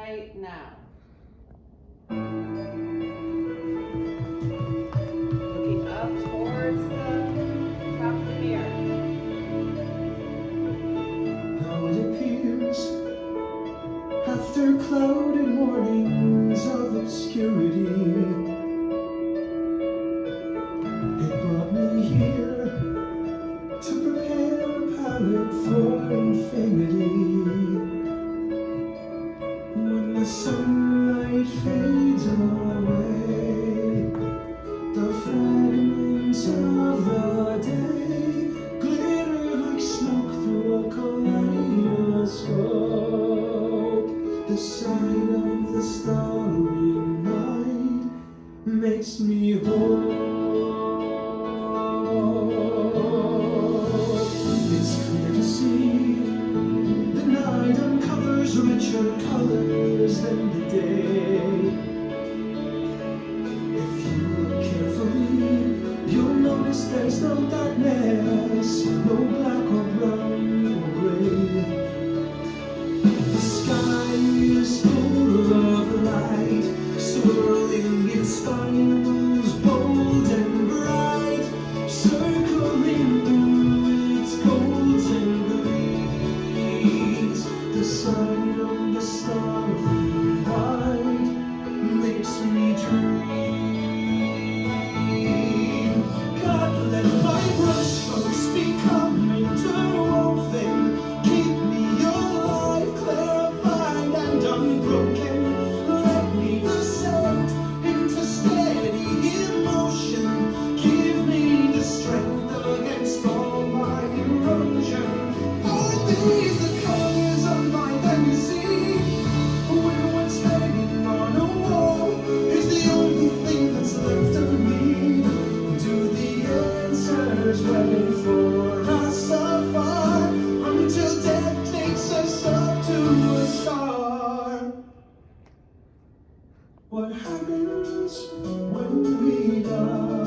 right now. Looking up towards the top of the mirror. Now it appears, after clouded mornings of obscurity, it brought me here to prepare a palette for infinity. When the sunlight fades away, the fragments of the day glitter like smoke through a kaleidoscope. The sight of the starry night makes me whole. It's clear to see the night uncovers richer colors than the day. If you look carefully, you'll notice there's no darkness, no black or brown or gray. The sky is full of light, swirling in spirals bold and bright, circling through its golden gleams. The sun on the starry night makes me dream. God, let my brushstrokes become interwoven. Keep me alive, clarified and unbroken. Let me descend into steady emotion. Give me the strength against all my erosion. Are these the colors of my legacy? When what's hanging on a wall is the only thing that's left of me. Do the answers wait for us afar until death takes us up to a star? What happens when we die?